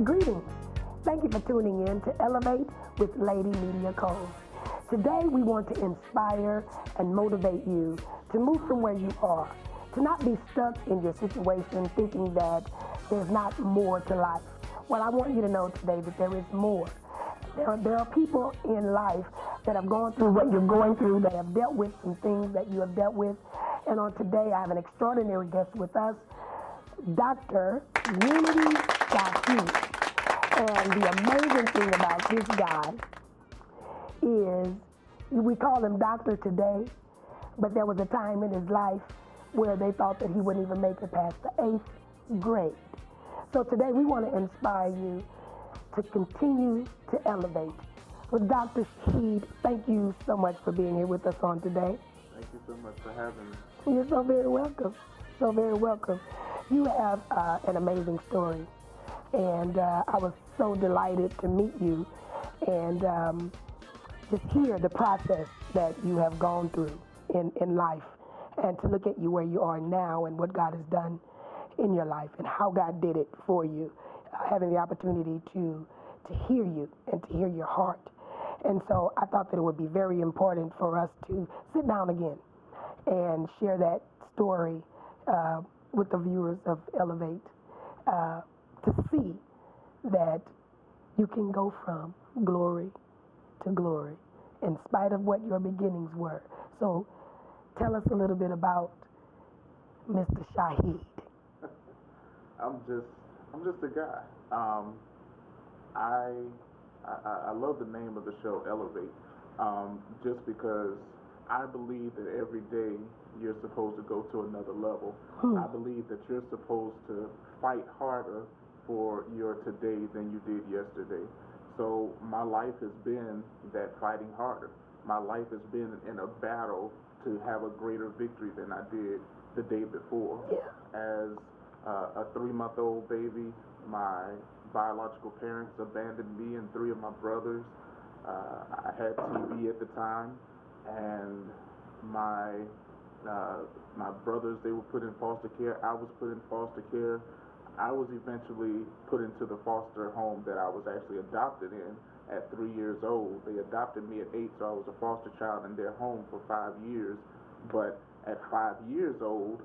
Greetings. Thank you for tuning in to Elevate with Lady Media Co. Today we want to inspire and motivate you to move from where you are, to not be stuck in your situation thinking that there's not more to life. Well, I want you to know today that there is more. There are people in life that have gone through what you're going through, that have dealt with some things that you have dealt with. And on today, I have an extraordinary guest with us, Dr. Yuanti Shahid. And the amazing thing about this guy is we call him Doctor today, but there was a time in his life where they thought that he wouldn't even make it past the 8th grade. So today we want to inspire you to continue to elevate. With Dr. Shahid, thank you so much for being here with us on today. Thank you so much for having me. You're so very welcome. So very welcome. You have an amazing story, and I was so delighted to meet you and just hear the process that you have gone through in life, and to look at you where you are now and what God has done in your life and how God did it for you. Having the opportunity to hear you and to hear your heart. And so I thought that it would be very important for us to sit down again and share that story with the viewers of Elevate, to see that you can go from glory to glory in spite of what your beginnings were. So tell us a little bit about Mr. Shahid. I'm just a guy. I love the name of the show, Elevate, just because I believe that every day you're supposed to go to another level. I believe that you're supposed to fight harder for your today than you did yesterday. So my life has been that fighting harder. My life has been in a battle to have a greater victory than I did the day before. Yeah. As a 3-month-old baby, my biological parents abandoned me and 3 of my brothers. I had TB at the time, and my brothers, they were put in foster care. I was put in foster care. I was eventually put into the foster home that I was actually adopted in at 3 years old. They adopted me at 8, so I was a foster child in their home for 5 years. But at 5 years old,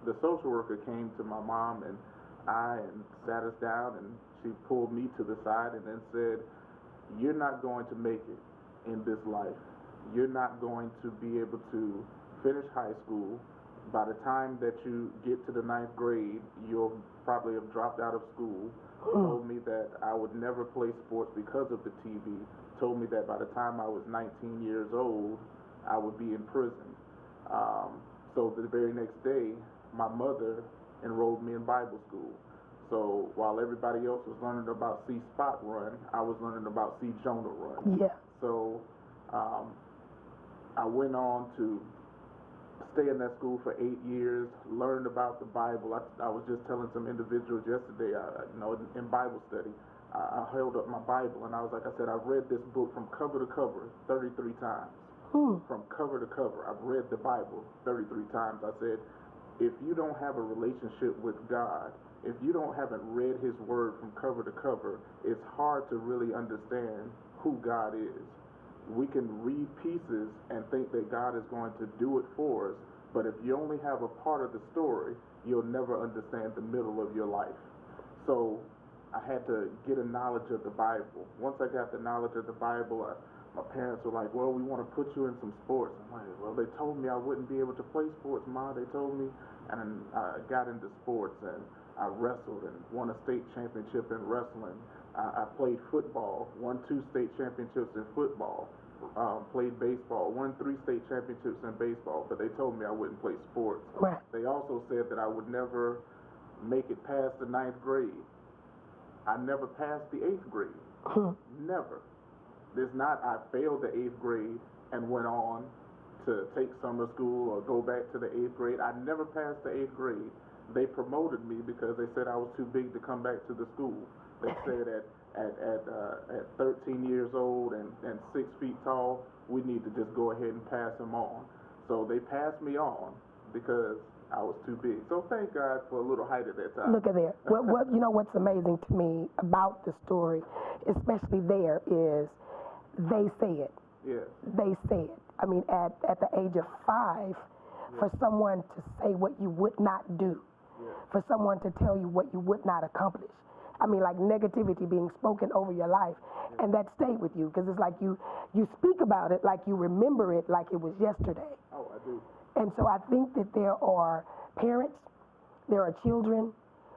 the social worker came to my mom and sat us down, and she pulled me to the side and then said, "You're not going to make it in this life. You're not going to be able to finish high school. By the time that you get to the 9th grade, you'll probably have dropped out of school." Told me that I would never play sports because of the TB. Told me that by the time I was 19 years old, I would be in prison. So the very next day, my mother enrolled me in Bible school. So while everybody else was learning about see Spot run, I was learning about see Jonah run. Yeah. So I went on to stay in that school for 8 years, learned about the Bible. I was just telling some individuals yesterday, in Bible study, I held up my Bible, and I was like, I said, I've read this book from cover to cover 33 times. From cover to cover, I've read the Bible 33 times. I said, if you don't have a relationship with God, if you haven't read His Word from cover to cover, it's hard to really understand who God is. We can read pieces and think that God is going to do it for us, but if you only have a part of the story, you'll never understand the middle of your life. So I had to get a knowledge of the Bible. Once I got the knowledge of the Bible, my parents were like, "Well, we want to put you in some sports." I'm like, "Well, they told me I wouldn't be able to play sports, Ma. They told me." And I got into sports, and I wrestled and won a state championship in wrestling. I played football, won 2 state championships in football. Played baseball, won 3 state championships in baseball, but they told me I wouldn't play sports. Right. They also said that I would never make it past the 9th grade. I never passed the 8th grade. Never. There's not I failed the 8th grade and went on to take summer school or go back to the 8th grade. I never passed the 8th grade. They promoted me because they said I was too big to come back to the school. They said at 13 years old and 6 feet tall, we need to just go ahead and pass him on. So they passed me on because I was too big. So thank God for a little height at that time. Look at there. You know what's amazing to me about the story, especially there, is they say it. Yeah. They say it. I mean, at the age of 5, for someone to say what you would not do, for someone to tell you what you would not accomplish. I mean, like negativity being spoken over your life, and that stayed with you, because it's like you speak about it like you remember it like it was yesterday. Oh, I do. And so I think that there are parents, there are children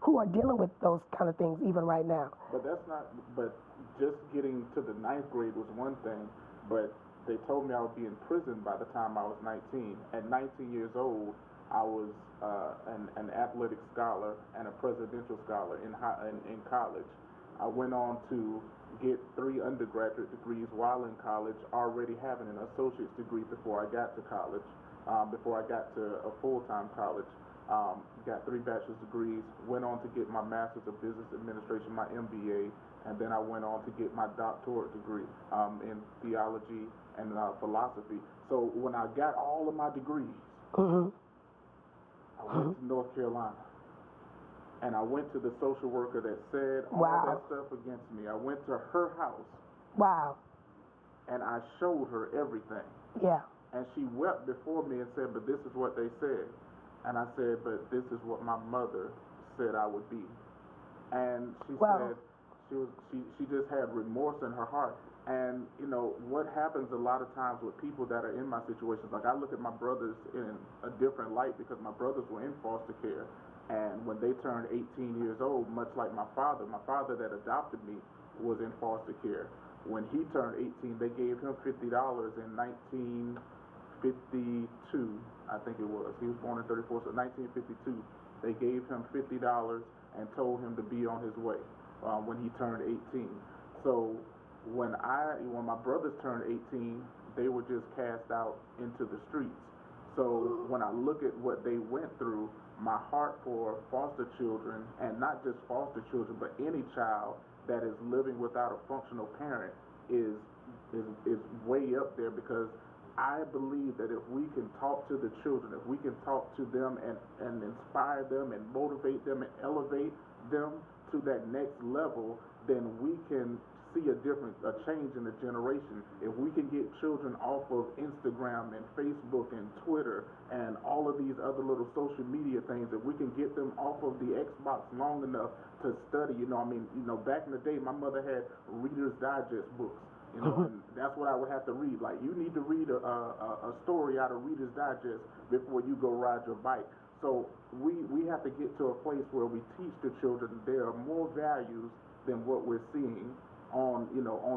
who are dealing with those kind of things even right now. But just getting to the 9th grade was one thing, but they told me I would be in prison by the time I was 19. At 19 years old, I was an athletic scholar and a presidential scholar in college. I went on to get 3 undergraduate degrees while in college, already having an associate's degree before I got to college, before I got to a full-time college. Got 3 bachelor's degrees, went on to get my master's of business administration, my MBA, and then I went on to get my doctorate degree in theology and philosophy. So when I got all of my degrees, I went to North Carolina, and I went to the social worker that said all that stuff against me. I went to her house. Wow. And I showed her everything. Yeah. And she wept before me and said, but this is what they said. And I said, but this is what my mother said I would be. And she said she just had remorse in her heart. And, you know, what happens a lot of times with people that are in my situations, like I look at my brothers in a different light because my brothers were in foster care. And when they turned 18 years old, much like my father that adopted me was in foster care. When he turned 18, they gave him $50 in 1952, I think it was. He was born in 34, so 1952. They gave him $50 and told him to be on his way when he turned 18. So when my brothers turned 18, they were just cast out into the streets. So when I look at what they went through, my heart for foster children, and not just foster children, but any child that is living without a functional parent is way up there, because I believe that if we can talk to the children, if we can talk to them and inspire them and motivate them and elevate them to that next level, then we can see a change in the generation. If we can get children off of Instagram and Facebook and Twitter and all of these other little social media things, if we can get them off of the Xbox long enough to study, back in the day, my mother had Reader's Digest books, and that's what I would have to read. Like, you need to read a story out of Reader's Digest before you go ride your bike. So we have to get to a place where we teach the children there are more values than what we're seeing on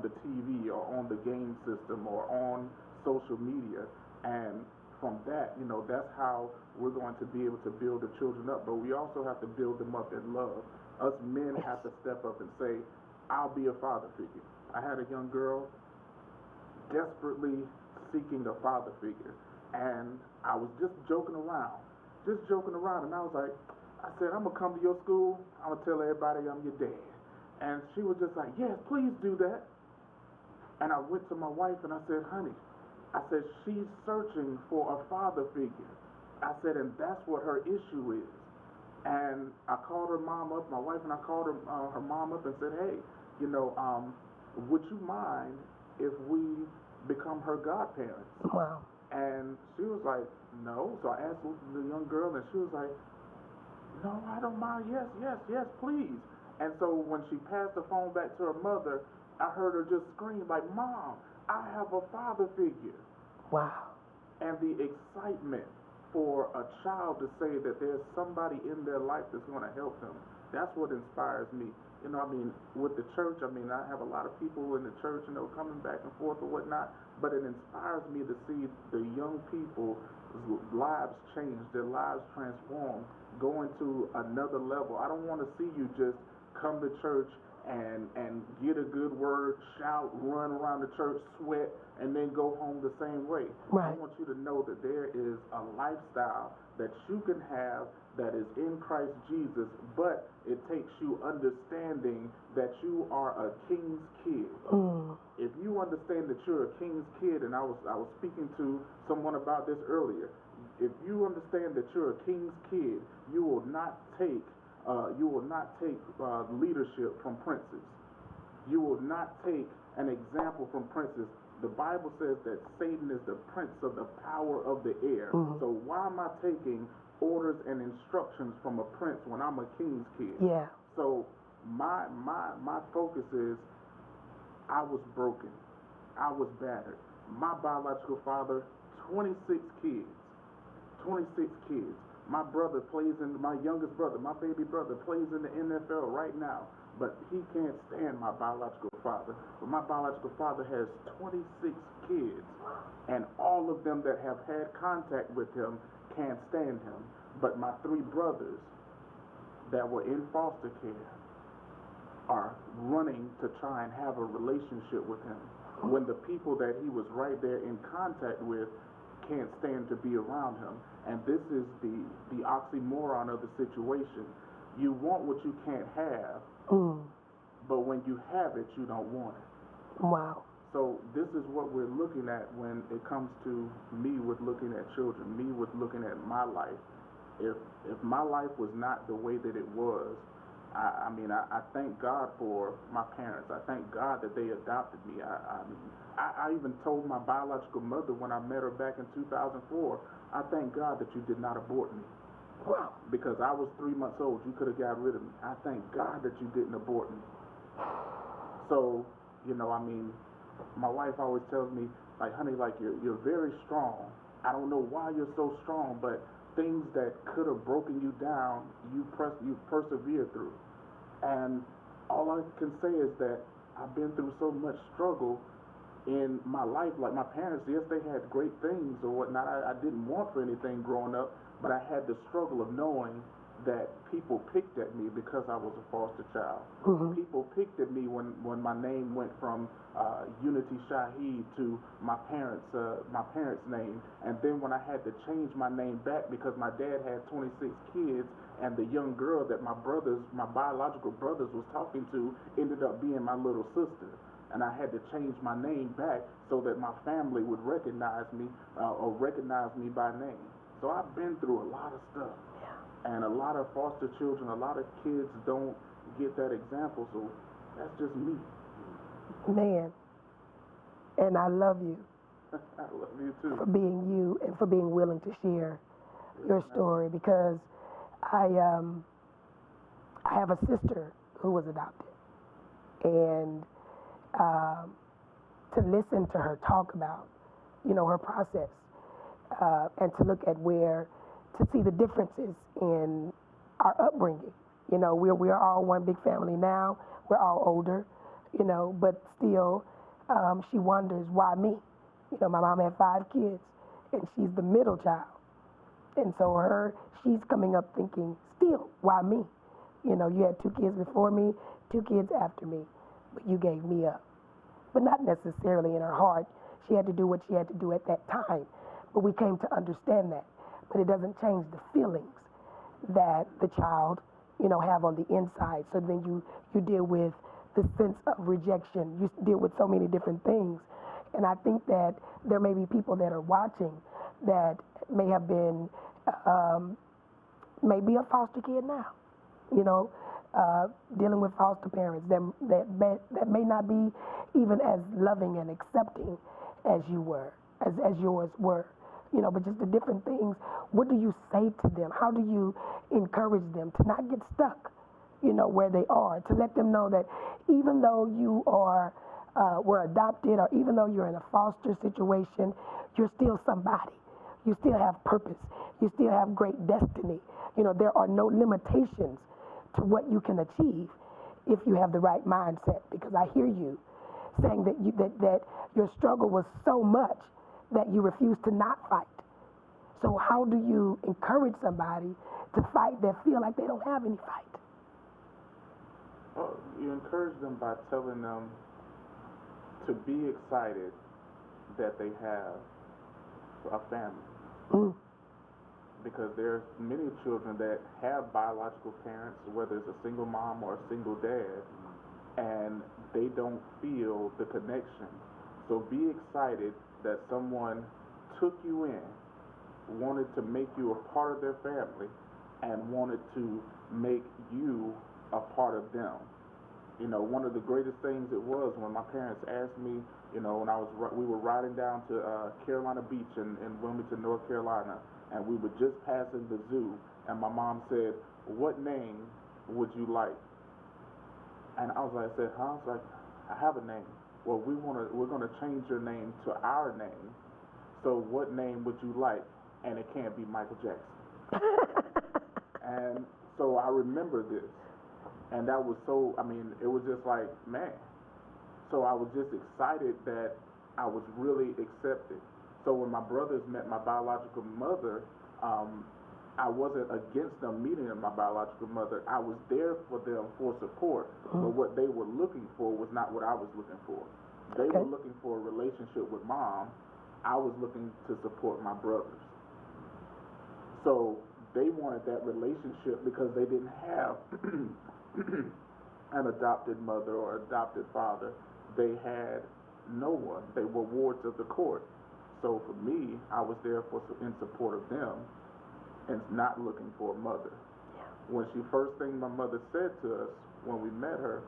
the TV or on the game system or on social media. And from that, that's how we're going to be able to build the children up. But we also have to build them up in love. Us men have to step up and say, I'll be a father figure. I had a young girl desperately seeking a father figure, and I was just joking around, and I was like, I said, I'm gonna come to your school, I'm gonna tell everybody I'm your dad. And she was just like, yes, please do that. And I went to my wife and I said, honey, I said, she's searching for a father figure. I said, and that's what her issue is. And I called her mom up, my wife and I called her mom up and said, hey, would you mind if we become her godparents? Wow. And she was like, no. So I asked the young girl, and she was like, no, I don't mind. Yes, please. And so when she passed the phone back to her mother, I heard her just scream like, Mom, I have a father figure. Wow. And the excitement for a child to say that there's somebody in their life that's going to help them, that's what inspires me. With the church, I have a lot of people in the church, coming back and forth or whatnot, but it inspires me to see the young people's lives change, their lives transform, going to another level. I don't want to see you just come to church and get a good word, shout, run around the church, sweat, and then go home the same way. Right. I want you to know that there is a lifestyle that you can have that is in Christ Jesus, but it takes you understanding that you are a king's kid. If you understand that you're a king's kid, and I was speaking to someone about this earlier, if you understand that you're a king's kid, you will not take leadership from princes. You will not take an example from princes. The Bible says that Satan is the prince of the power of the air. Mm-hmm. So why am I taking orders and instructions from a prince when I'm a king's kid? Yeah. So my focus is, I was broken. I was battered. My biological father, 26 kids. 26 kids. My youngest brother, my baby brother, plays in the NFL right now, but he can't stand my biological father. But my biological father has 26 kids, and all of them that have had contact with him can't stand him. But my 3 brothers that were in foster care are running to try and have a relationship with him, when the people that he was right there in contact with can't stand to be around him. And this is the oxymoron of the situation. You want what you can't have, but when you have it, you don't want it. Wow. So this is what we're looking at when it comes to me with looking at children, me with looking at my life. If my life was not the way that it was, I thank God for my parents. I thank God that they adopted me. I even told my biological mother when I met her back in 2004, I thank God that you did not abort me. Wow. Because I was 3 months old. You could have got rid of me. I thank God that you didn't abort me. So, my wife always tells me, like, honey, like, you're very strong. I don't know why you're so strong, but things that could have broken you down, you persevered through. And all I can say is that I've been through so much struggle in my life. Like my parents, yes, they had great things or whatnot. I didn't want for anything growing up, but I had the struggle of knowing that people picked at me because I was a foster child. Mm-hmm. People picked at me when my name went from Yuanti Shahid to my parents' name, and then when I had to change my name back because my dad had 26 kids, and the young girl that my biological brothers was talking to ended up being my little sister, and I had to change my name back so that my family would recognize me or recognize me by name. So I've been through a lot of stuff. And a lot of foster children, a lot of kids don't get that example, so that's just me. Man, and I love you. I love you too. For being you and for being willing to share your story, because I have a sister who was adopted, and to listen to her talk about, her process, and to look at to see the differences in our upbringing. We're all one big family now. We're all older, but still, she wonders why me. My mom had 5 kids, and she's the middle child. And so she's coming up thinking, still, why me? You had 2 kids before me, 2 kids after me, but you gave me up. But not necessarily in her heart. She had to do what she had to do at that time. But we came to understand that. But it doesn't change the feelings that the child, have on the inside. So then you deal with the sense of rejection. You deal with so many different things. And I think that there may be people that are watching that may have been, maybe a foster kid now, dealing with foster parents that may not be even as loving and accepting as you were, as yours were. But just the different things. What do you say to them? How do you encourage them to not get stuck, where they are? To let them know that even though you were adopted, or even though you're in a foster situation, you're still somebody. You still have purpose. You still have great destiny. There are no limitations to what you can achieve if you have the right mindset. Because I hear you saying that your struggle was so much that you refuse to not fight. So how do you encourage somebody to fight that feel like they don't have any fight? Well, you encourage them by telling them to be excited that they have a family. Because there's many children that have biological parents, whether it's a single mom or a single dad, and they don't feel the connection. So be excited that someone took you in wanted to make you a part of their family and wanted to make you a part of them. You know, one of the greatest things it was when my parents asked me, you know, when we were riding down to Carolina Beach in Wilmington, North Carolina, and we were just passing the zoo, and my mom said, "What name would you like?" And I was like, I was like, "I have a name." "Well, we're gonna change your name to our name. So what name would you like?" "And it can't be Michael Jackson." And so I remember this. And that was so, I mean, it was just like, man. So I was just excited that I was really accepted. So when my brothers met my biological mother, I wasn't against them meeting my biological mother. I was there for them for support. But what they were looking for was not what I was looking for. They were looking for a relationship with mom. I was looking to support my brothers. So they wanted that relationship because they didn't have an adopted mother or adopted father. They had no one. They were wards of the court. So for me, I was there in support of them and not looking for a mother. When first thing my mother said to us when we met her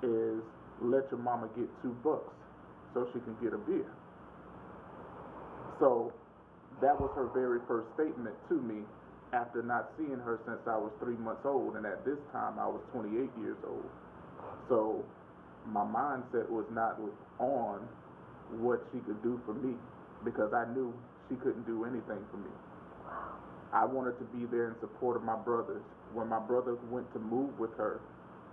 is, "Let your mama get $2 so she can get a beer." So that was her very first statement to me after not seeing her since I was 3 months old, and at this time I was 28 years old. So my mindset was not on what she could do for me, because I knew she couldn't do anything for me. I wanted to be there in support of my brothers. When my brother went to move with her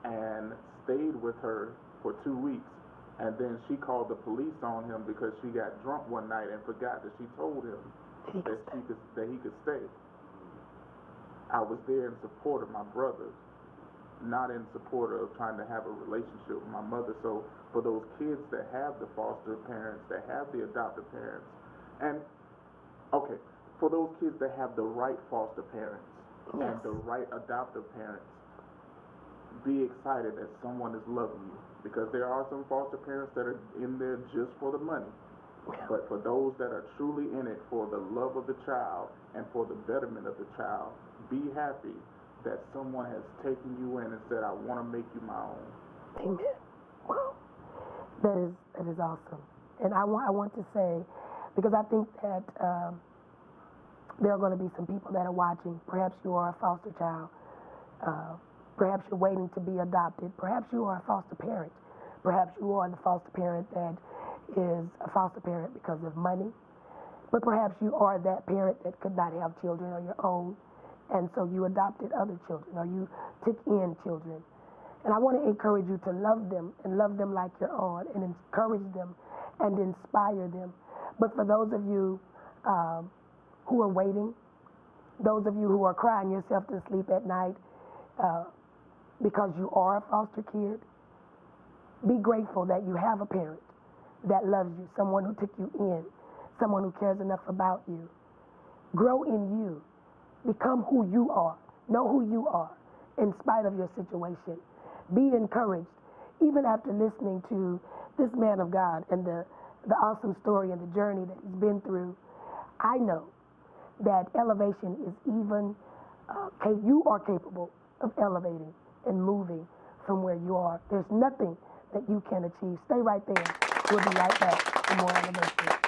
and stayed with her for 2 weeks, and then she called the police on him because she got drunk one night and forgot that she told him that he could stay. I was there in support of my brothers, not in support of trying to have a relationship with my mother. So for those kids that have the foster parents, that have the adoptive parents, and for those kids that have the right foster parents and the right adoptive parents, be excited that someone is loving you, because there are some foster parents that are in there just for the money. But for those that are truly in it for the love of the child and for the betterment of the child, be happy that someone has taken you in and said, "I want to make you my own." Amen. Wow. That is awesome. And I want to say, because I think that there are going to be some people that are watching. Perhaps you are a foster child. Perhaps you're waiting to be adopted. Perhaps you are a foster parent. Perhaps you are the foster parent that is a foster parent because of money. But perhaps you are that parent that could not have children on your own, and so you adopted other children, or you took in children. And I want to encourage you to love them and love them like your own, and encourage them and inspire them. But for those of you who are waiting, those of you who are crying yourself to sleep at night because you are a foster kid, be grateful that you have a parent that loves you, someone who took you in, someone who cares enough about you. Grow in you. Become who you are. Know who you are in spite of your situation. Be encouraged. Even after listening to this man of God and the awesome story and the journey that he's been through, I know that elevation is even, you are capable of elevating and moving from where you are. There's nothing that you can achieve. Stay right there. We'll be right back for more elevation.